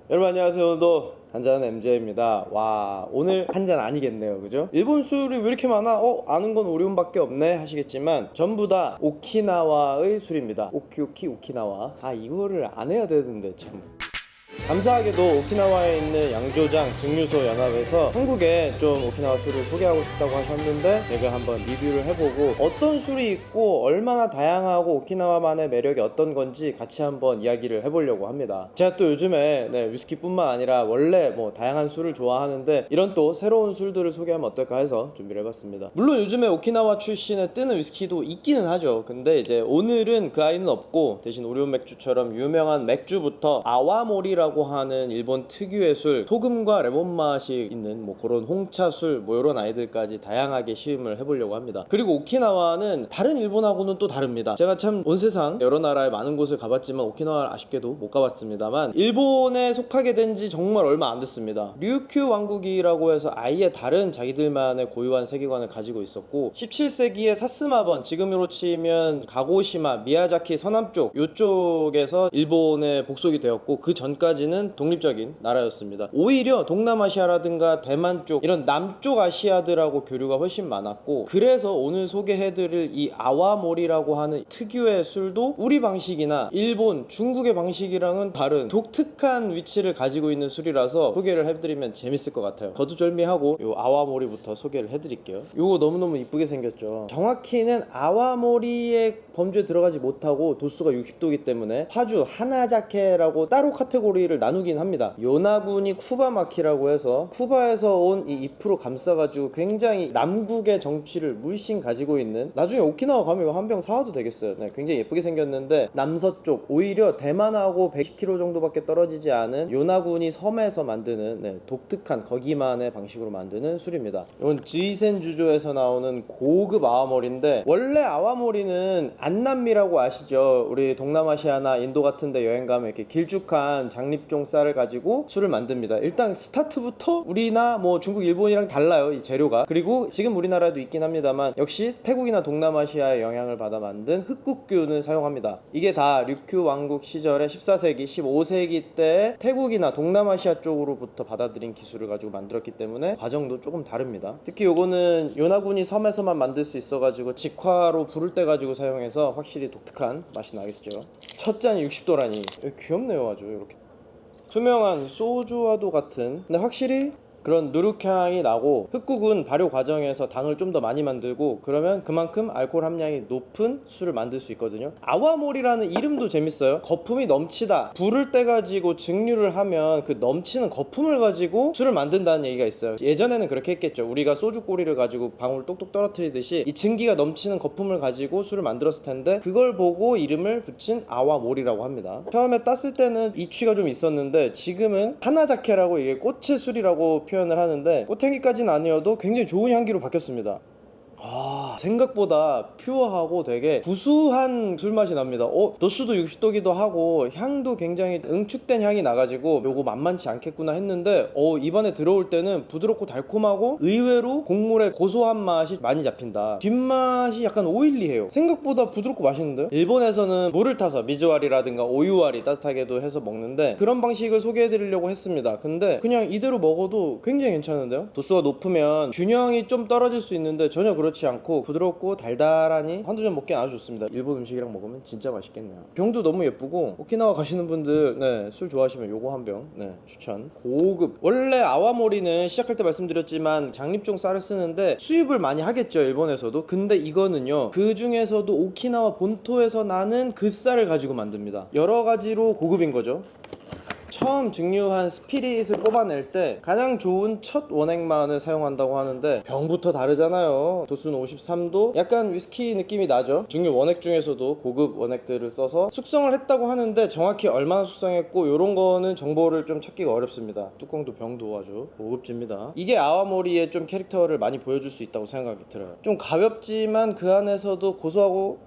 여러분 안녕하세요. 오늘도 한잔 MJ입니다. 와, 오늘 한잔 아니겠네요, 그죠? 일본 술이 왜 이렇게 많아? 아는 건 오리온밖에 없네 하시겠지만 전부 다 오키나와의 술입니다. 오키나와. 이거를 안 해야 되는데 참. 감사하게도 오키나와에 있는 양조장 증류소 연합에서 한국에 좀 오키나와 술을 소개하고 싶다고 하셨는데 제가 한번 리뷰를 해보고 어떤 술이 있고 얼마나 다양하고 오키나와만의 매력이 어떤 건지 같이 한번 이야기를 해보려고 합니다. 제가 또 요즘에 위스키뿐만 아니라 원래 뭐 다양한 술을 좋아하는데 이런 또 새로운 술들을 소개하면 어떨까 해서 준비를 해봤습니다. 물론 요즘에 오키나와 출신의 뜨는 위스키도 있기는 하죠. 근데 이제 오늘은 그 아이는 없고 대신 오리온 맥주처럼 유명한 맥주부터 아와모리라고 하는 일본 특유의 술, 소금과 레몬 맛이 있는 뭐 그런 홍차술 뭐 이런 아이들까지 다양하게 시음을 해보려고 합니다. 그리고 오키나와는 다른 일본하고는 또 다릅니다. 제가 참 온 세상 여러 나라에 많은 곳을 가봤지만 오키나와를 아쉽게도 못 가봤습니다만 일본에 속하게 된 지 정말 얼마 안 됐습니다. 류큐 왕국이라고 해서 아예 다른 자기들만의 고유한 세계관을 가지고 있었고 17세기에 사스마번, 지금으로 치면 가고시마, 미야자키 서남쪽 요쪽에서 일본에 복속이 되었고 그 전까지는 독립적인 나라였습니다. 오히려 동남아시아라든가 대만 쪽 이런 남쪽 아시아들하고 교류가 훨씬 많았고 그래서 오늘 소개해드릴 이 아와모리라고 하는 특유의 술도 우리 방식이나 일본, 중국의 방식이랑은 다른 독특한 위치를 가지고 있는 술이라서 소개를 해드리면 재밌을 것 같아요. 거두절미하고 요 아와모리부터 소개를 해드릴게요. 요거 너무너무 이쁘게 생겼죠. 정확히는 아와모리의 범주에 들어가지 못하고 도수가 60도이기 때문에 파주 하나자케라고 따로 카테고리를 나누긴 합니다. 요나구니 쿠바마키라고 해서 쿠바에서 온 이 잎으로 감싸가지고 굉장히 남국의 정취를 물씬 가지고 있는, 나중에 오키나와 가면 한 병 사와도 되겠어요. 굉장히 예쁘게 생겼는데 남서쪽 오히려 대만하고 110km 정도밖에 떨어지지 않은 요나구니 섬에서 만드는 독특한 거기만의 방식으로 만드는 술입니다. 이건 지센 주조에서 나오는 고급 아와모리인데 원래 아와모리는 안남미라고 아시죠? 우리 동남아시아나 인도 같은 데 여행 가면 이렇게 길쭉한 장립종 쌀을 가지고 술을 만듭니다. 일단 스타트부터 우리나 뭐 중국, 일본이랑 달라요, 이 재료가. 그리고 지금 우리나라에도 있긴 합니다만 역시 태국이나 동남아시아의 영향을 받아 만든 흑국균을 사용합니다. 이게 다 류큐 왕국 시절에 14세기, 15세기 때 태국이나 동남아시아 쪽으로부터 받아들인 기술을 가지고 만들었기 때문에 과정도 조금 다릅니다. 특히 요거는 요나구니 섬에서만 만들 수 있어가지고 직화로 불을 때 가지고 사용해서 확실히 독특한 맛이 나겠죠. 첫 잔이 60도라니 귀엽네요. 아주 이렇게 투명한 소주와도 같은, 근데 확실히 그런 누룩향이 나고 흑국은 발효 과정에서 당을 좀 더 많이 만들고 그러면 그만큼 알코올 함량이 높은 술을 만들 수 있거든요. 아와모리라는 이름도 재밌어요. 거품이 넘치다, 불을 때 가지고 증류를 하면 그 넘치는 거품을 가지고 술을 만든다는 얘기가 있어요. 예전에는 그렇게 했겠죠. 우리가 소주 꼬리를 가지고 방울 똑똑 떨어뜨리듯이 이 증기가 넘치는 거품을 가지고 술을 만들었을 텐데 그걸 보고 이름을 붙인 아와모리라고 합니다. 처음에 땄을 때는 이취가 좀 있었는데 지금은 하나자케라고, 이게 꽃의 술이라고 표현을 하는데 꽃향기까지는 아니어도 굉장히 좋은 향기로 바뀌었습니다. 생각보다 퓨어하고 되게 구수한 술맛이 납니다. 도수도 60도기도 하고 향도 굉장히 응축된 향이 나가지고 요거 만만치 않겠구나 했는데 입안에 들어올 때는 부드럽고 달콤하고 의외로 곡물의 고소한 맛이 많이 잡힌다. 뒷맛이 약간 오일리해요. 생각보다 부드럽고 맛있는데요. 일본에서는 물을 타서 미즈와리라든가 오유와리 따뜻하게도 해서 먹는데 그런 방식을 소개해드리려고 했습니다. 근데 그냥 이대로 먹어도 굉장히 괜찮은데요. 도수가 높으면 균형이 좀 떨어질 수 있는데 전혀 그렇지 않고 부드럽고 달달하니 한두 잔 먹기 아주 좋습니다. 일본 음식이랑 먹으면 진짜 맛있겠네요. 병도 너무 예쁘고 오키나와 가시는 분들 술 좋아하시면 요거 한 병 추천. 고급. 원래 아와모리는 시작할 때 말씀드렸지만 장립종 쌀을 쓰는데 수입을 많이 하겠죠, 일본에서도. 근데 이거는요, 그 중에서도 오키나와 본토에서 나는 그 쌀을 가지고 만듭니다. 여러 가지로 고급인 거죠. 처음 증류한 스피릿을 뽑아낼 때 가장 좋은 첫 원액만을 사용한다고 하는데 병부터 다르잖아요. 도수는 53도, 약간 위스키 느낌이 나죠. 증류 원액 중에서도 고급 원액들을 써서 숙성을 했다고 하는데 정확히 얼마나 숙성했고 요런 거는 정보를 좀 찾기가 어렵습니다. 뚜껑도 병도 아주 고급집니다. 이게 아와모리의 좀 캐릭터를 많이 보여줄 수 있다고 생각이 들어요. 좀 가볍지만 그 안에서도 고소하고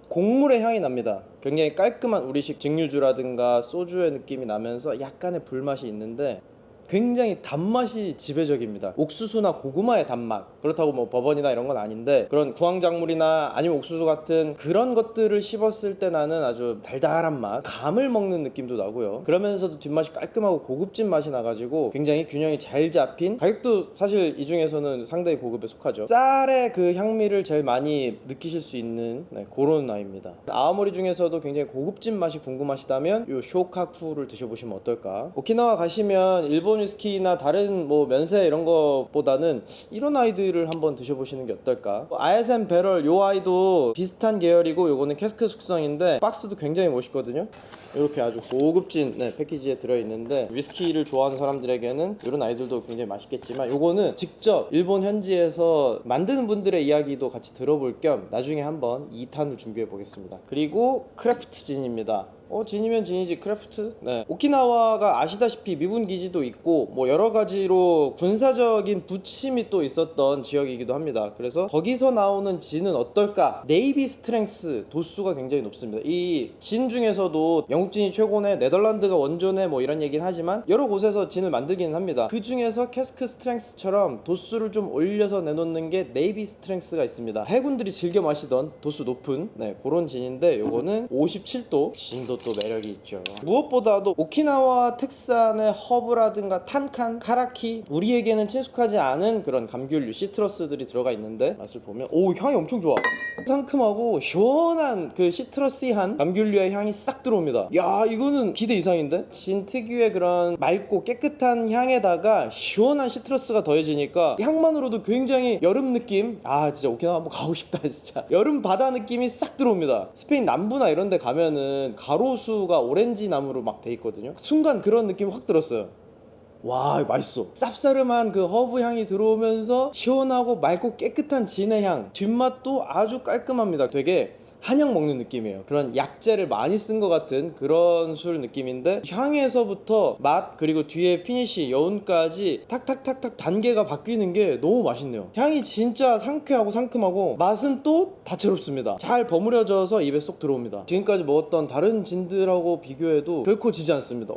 곡물의 향이 납니다. 굉장히 깔끔한 우리식 증류주라든가 소주의 느낌이 나면서 약간의 불맛이 있는데 굉장히 단맛이 지배적입니다. 옥수수나 고구마의 단맛, 그렇다고 뭐 버번이나 이런 건 아닌데 그런 구황작물이나 아니면 옥수수 같은 그런 것들을 씹었을 때 나는 아주 달달한 맛, 감을 먹는 느낌도 나고요. 그러면서도 뒷맛이 깔끔하고 고급진 맛이 나가지고 굉장히 균형이 잘 잡힌, 가격도 사실 이 중에서는 상당히 고급에 속하죠. 쌀의 그 향미를 제일 많이 느끼실 수 있는 그런 아이입니다. 아오모리 중에서도 굉장히 고급진 맛이 궁금하시다면 이 쇼카쿠를 드셔보시면 어떨까. 오키나와 가시면 일본 위스키나 다른 뭐 면세 이런 거보다는 이런 아이들을 한번 드셔보시는 게 어떨까. ISM 배럴 요 아이도 비슷한 계열이고 요거는 캐스크 숙성인데 박스도 굉장히 멋있거든요. 이렇게 아주 고급진 패키지에 들어있는데 위스키를 좋아하는 사람들에게는 이런 아이들도 굉장히 맛있겠지만 요거는 직접 일본 현지에서 만드는 분들의 이야기도 같이 들어볼 겸 나중에 한번 2탄을 준비해 보겠습니다. 그리고 크래프트 진입니다. 진이면 진이지 크래프트? 네. 오키나와가 아시다시피 미군 기지도 있고 뭐 여러 가지로 군사적인 부침이 또 있었던 지역이기도 합니다. 그래서 거기서 나오는 진은 어떨까? 네이비 스트렝스 도수가 굉장히 높습니다. 이 진 중에서도 영국 진이 최고네, 네덜란드가 원조네 뭐 이런 얘기는 하지만 여러 곳에서 진을 만들기는 합니다. 그 중에서 캐스크 스트렝스처럼 도수를 좀 올려서 내놓는 게 네이비 스트렝스가 있습니다. 해군들이 즐겨 마시던 도수 높은 그런 진인데 요거는 57도. 진도 또 매력이 있죠. 무엇보다도 오키나와 특산의 허브라든가 탄칸, 카라키, 우리에게는 친숙하지 않은 그런 감귤류, 시트러스들이 들어가 있는데 맛을 보면 향이 엄청 좋아. 상큼하고 시원한 그 시트러시한 감귤류의 향이 싹 들어옵니다. 야, 이거는 기대 이상인데? 진 특유의 그런 맑고 깨끗한 향에다가 시원한 시트러스가 더해지니까 향만으로도 굉장히 여름 느낌. 진짜 오키나와 한번 가고 싶다 진짜. 여름 바다 느낌이 싹 들어옵니다. 스페인 남부나 이런 데 가면은 가로수가 오렌지 나무로 막 돼 있거든요. 순간 그런 느낌이 확 들었어요. 와, 맛있어. 쌉싸름한 그 허브 향이 들어오면서 시원하고 맑고 깨끗한 진의 향, 뒷맛도 아주 깔끔합니다. 되게 한약 먹는 느낌이에요. 그런 약재를 많이 쓴 것 같은 그런 술 느낌인데 향에서부터 맛, 그리고 뒤에 피니시, 여운까지 탁탁탁탁 단계가 바뀌는 게 너무 맛있네요. 향이 진짜 상쾌하고 상큼하고 맛은 또 다채롭습니다. 잘 버무려져서 입에 쏙 들어옵니다. 지금까지 먹었던 다른 진들하고 비교해도 결코 지지 않습니다.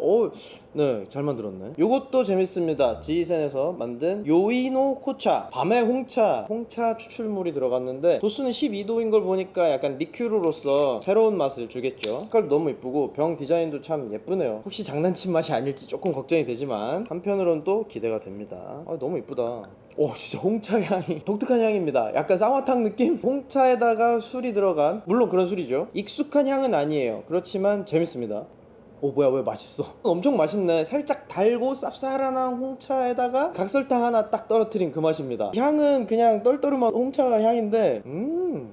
네, 잘 만들었네. 요것도 재밌습니다. 지이센에서 만든 요이노 코차, 밤의 홍차 추출물이 들어갔는데 도수는 12도인 걸 보니까 약간 리큐르로서 새로운 맛을 주겠죠. 색깔도 너무 이쁘고 병 디자인도 참 예쁘네요. 혹시 장난친 맛이 아닐지 조금 걱정이 되지만 한편으로는 또 기대가 됩니다. 너무 이쁘다. 진짜 홍차 향이 독특한 향입니다. 약간 쌍화탕 느낌? 홍차에다가 술이 들어간, 물론 그런 술이죠. 익숙한 향은 아니에요. 그렇지만 재밌습니다. 뭐야, 왜 맛있어? 엄청 맛있네. 살짝 달고 쌉쌀한 홍차에다가 각설탕 하나 딱 떨어뜨린 그 맛입니다. 향은 그냥 떨떠름한 홍차 향인데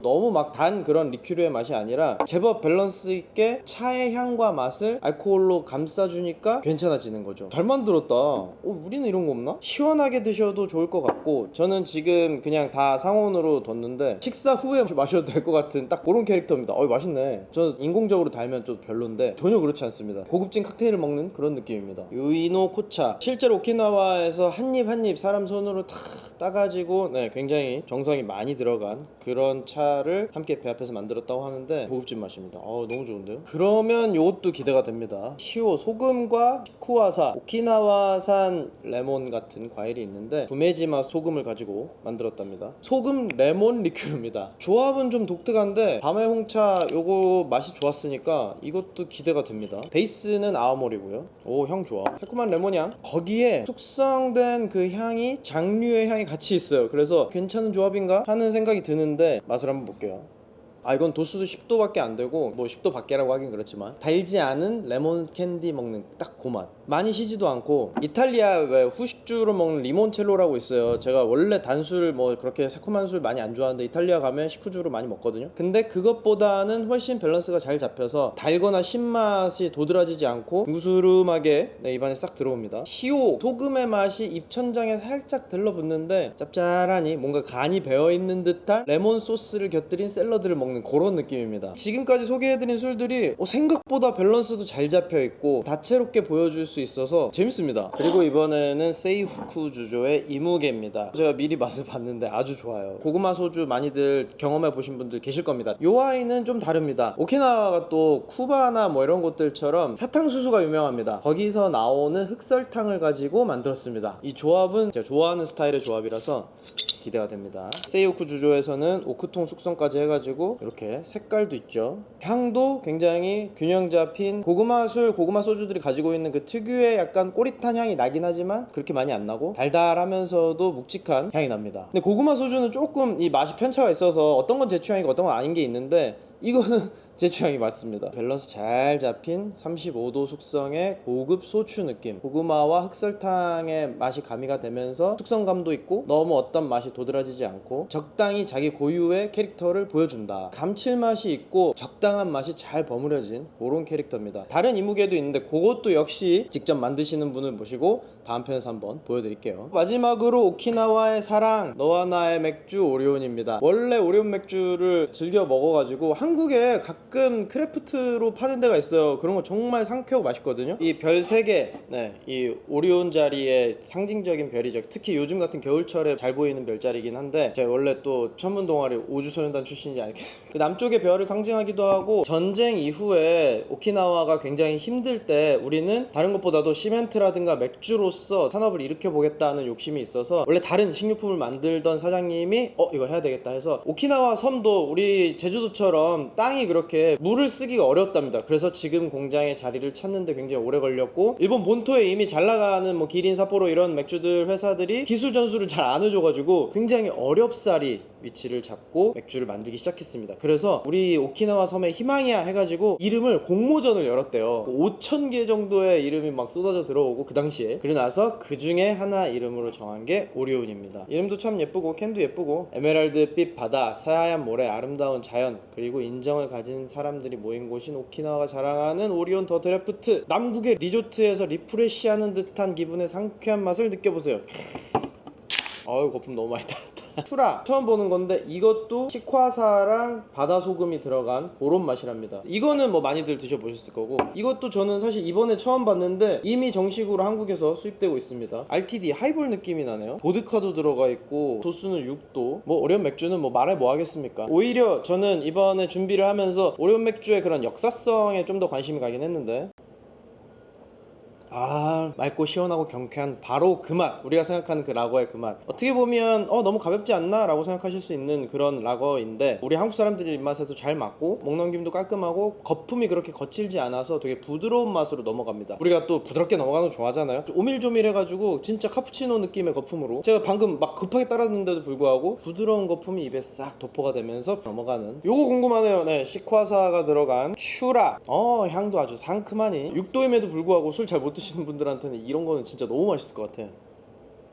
너무 막 단 그런 리큐르의 맛이 아니라 제법 밸런스 있게 차의 향과 맛을 알코올로 감싸주니까 괜찮아지는 거죠. 잘 만들었다. 우리는 이런 거 없나? 시원하게 드셔도 좋을 것 같고, 저는 지금 그냥 다 상온으로 뒀는데 식사 후에 마셔도 될 것 같은 딱 그런 캐릭터입니다. 맛있네. 저는 인공적으로 달면 좀 별론데 전혀 그렇지 않습니다. 고급진 칵테일을 먹는 그런 느낌입니다. 요이노 코차, 실제로 오키나와에서 한 입 한 입 사람 손으로 탁 따가지고 굉장히 정성이 많이 들어간 그런 차를 함께 배 앞에서 만들었다고 하는데 고급진 맛입니다. 너무 좋은데요? 그러면 요것도 기대가 됩니다. 시오, 소금과 시쿠와사, 오키나와산 레몬 같은 과일이 있는데 구메지마 소금을 가지고 만들었답니다. 소금 레몬 리큐르입니다. 조합은 좀 독특한데 밤의 홍차 요거 맛이 좋았으니까 이것도 기대가 됩니다. 베이스는 아오모리고요. 향 좋아. 새콤한 레몬 향, 거기에 숙성된 그 향이, 장류의 향이 같이 있어요. 그래서 괜찮은 조합인가 하는 생각이 드는데 맛을 한번 볼게요. 이건 도수도 10도밖에 안 되고, 뭐 10도 밖에라고 하긴 그렇지만 달지 않은 레몬 캔디 먹는 딱 그 맛. 많이 시지도 않고, 이탈리아 왜 후식주로 먹는 리몬첼로라고 있어요. 제가 원래 단술 뭐 그렇게 새콤한 술 많이 안 좋아하는데 이탈리아 가면 식후주로 많이 먹거든요. 근데 그것보다는 훨씬 밸런스가 잘 잡혀서 달거나 신맛이 도드라지지 않고 구수름하게 입안에 싹 들어옵니다. 시오, 소금의 맛이 입천장에 살짝 들러붙는데 짭짤하니 뭔가 간이 배어있는 듯한 레몬 소스를 곁들인 샐러드를 먹는 먹는 그런 느낌입니다. 지금까지 소개해드린 술들이 생각보다 밸런스도 잘 잡혀있고 다채롭게 보여줄 수 있어서 재밌습니다. 그리고 이번에는 세이후쿠 주조의 이무게입니다. 제가 미리 맛을 봤는데 아주 좋아요. 고구마 소주 많이들 경험해보신 분들 계실 겁니다. 이 와인은 좀 다릅니다. 오키나와가 또 쿠바나 뭐 이런 곳들처럼 사탕수수가 유명합니다. 거기서 나오는 흑설탕을 가지고 만들었습니다. 이 조합은 제가 좋아하는 스타일의 조합이라서 기대가 됩니다. 세이후쿠 주조에서는 오크통 숙성까지 해가지고 이렇게 색깔도 있죠. 향도 굉장히 균형 잡힌 고구마 술, 고구마 소주들이 가지고 있는 그 특유의 약간 꼬릿한 향이 나긴 하지만 그렇게 많이 안 나고 달달하면서도 묵직한 향이 납니다. 근데 고구마 소주는 조금 이 맛이 편차가 있어서 어떤 건 제 취향이고 어떤 건 아닌 게 있는데 이거는 제 취향이 맞습니다. 밸런스 잘 잡힌 35도 숙성의 고급 소추 느낌. 고구마와 흑설탕의 맛이 가미가 되면서 숙성감도 있고 너무 어떤 맛이 도드라지지 않고 적당히 자기 고유의 캐릭터를 보여준다. 감칠맛이 있고 적당한 맛이 잘 버무려진 그런 캐릭터입니다. 다른 이무게도 있는데 그것도 역시 직접 만드시는 분을 모시고 다음 편에서 한번 보여드릴게요. 마지막으로 오키나와의 사랑, 너와 나의 맥주 오리온입니다. 원래 오리온 맥주를 즐겨 먹어가지고 한국에 가끔 크래프트로 파는 데가 있어요. 그런 거 정말 상쾌하고 맛있거든요. 이 별 3개, 이 오리온 자리의 상징적인 별이죠. 특히 요즘 같은 겨울철에 잘 보이는 별자리긴 한데 제가 원래 또 천문 동아리 우주소년단 출신이지 않겠습니까? 그 남쪽의 별을 상징하기도 하고 전쟁 이후에 오키나와가 굉장히 힘들 때 우리는 다른 것보다도 시멘트라든가 맥주로서 산업을 일으켜보겠다는 욕심이 있어서 원래 다른 식료품을 만들던 사장님이 이거 해야 되겠다 해서 오키나와 섬도 우리 제주도처럼 땅이 그렇게 물을 쓰기가 어렵답니다. 그래서 지금 공장의 자리를 찾는데 굉장히 오래 걸렸고 일본 본토에 이미 잘 나가는 뭐 기린, 삿포로 이런 맥주들 회사들이 기술 전수를 잘 안 해줘가지고 굉장히 어렵사리 위치를 잡고 맥주를 만들기 시작했습니다. 그래서 우리 오키나와 섬의 희망이야 해가지고 이름을 공모전을 열었대요. 5,000개 정도의 이름이 막 쏟아져 들어오고 그 당시에 그리고 나서 그 중에 하나 이름으로 정한 게 오리온입니다. 이름도 참 예쁘고 캔도 예쁘고 에메랄드빛 바다, 새하얀 모래, 아름다운 자연 그리고 인정을 가진 사람들이 모인 곳인 오키나와가 자랑하는 오리온 더 드래프트. 남국의 리조트에서 리프레시하는 듯한 기분의 상쾌한 맛을 느껴보세요. 거품 너무 많이 달았다. 추라 처음 보는 건데 이것도 시콰사랑 바다소금이 들어간 그런 맛이랍니다. 이거는 뭐 많이들 드셔보셨을 거고 이것도 저는 사실 이번에 처음 봤는데 이미 정식으로 한국에서 수입되고 있습니다. RTD 하이볼 느낌이 나네요. 보드카도 들어가 있고 도수는 6도. 뭐 오리온 맥주는 뭐 말해 뭐 하겠습니까. 오히려 저는 이번에 준비를 하면서 오리온 맥주의 그런 역사성에 좀 더 관심이 가긴 했는데 맑고 시원하고 경쾌한 바로 그 맛, 우리가 생각하는 그 라거의 그 맛. 어떻게 보면 너무 가볍지 않나? 라고 생각하실 수 있는 그런 라거인데 우리 한국 사람들의 입맛에도 잘 맞고 목넘김도 깔끔하고 거품이 그렇게 거칠지 않아서 되게 부드러운 맛으로 넘어갑니다. 우리가 또 부드럽게 넘어가는 거 좋아하잖아요. 오밀조밀해가지고 진짜 카푸치노 느낌의 거품으로 제가 방금 막 급하게 따랐는데도 불구하고 부드러운 거품이 입에 싹 도포가 되면서 넘어가는 요거 궁금하네요. 시콰사가 들어간 슈라. 향도 아주 상큼하니 6도임에도 불구하고 술 잘 못 드시는 분들한테는 이런 거는 진짜 너무 맛있을 것 같아.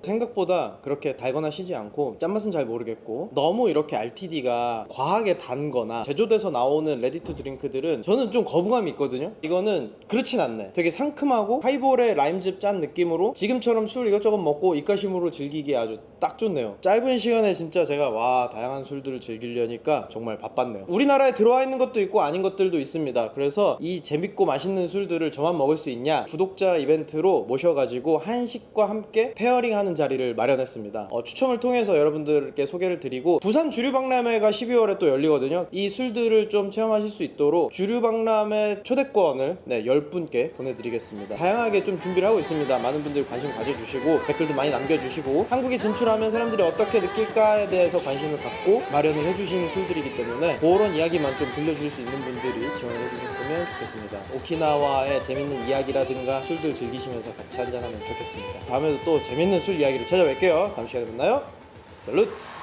생각보다 그렇게 달거나 시지 않고 짠맛은 잘 모르겠고 너무 이렇게 RTD가 과하게 단거나 제조돼서 나오는 레디투 드링크들은 저는 좀 거부감이 있거든요. 이거는 그렇진 않네. 되게 상큼하고 하이볼에 라임즙 짠 느낌으로 지금처럼 술 이것저것 먹고 입가심으로 즐기기에 아주 딱 좋네요. 짧은 시간에 진짜 제가 다양한 술들을 즐기려니까 정말 바빴네요. 우리나라에 들어와 있는 것도 있고 아닌 것들도 있습니다. 그래서 이 재밌고 맛있는 술들을 저만 먹을 수 있냐 구독자 이벤트로 모셔가지고 한식과 함께 페어링하는 자리를 마련했습니다. 추첨을 통해서 여러분들께 소개를 드리고 부산 주류박람회가 12월에 또 열리거든요. 이 술들을 좀 체험하실 수 있도록 주류박람회 초대권을 10분께 보내드리겠습니다. 다양하게 좀 준비를 하고 있습니다. 많은 분들이 관심 가져주시고 댓글도 많이 남겨주시고 한국에 진출하면 사람들이 어떻게 느낄까에 대해서 관심을 갖고 마련을 해주시는 술들이기 때문에 그런 이야기만 좀 들려줄 수 있는 분들이 지원을 해주셨으면 좋겠습니다. 오키나와의 재밌는 이야기라든가 술들 즐기시면서 같이 한잔하면 좋겠습니다. 다음에도 또 재밌는 술 이야기를 찾아뵐게요. 다음 시간에 만나요. 살루트!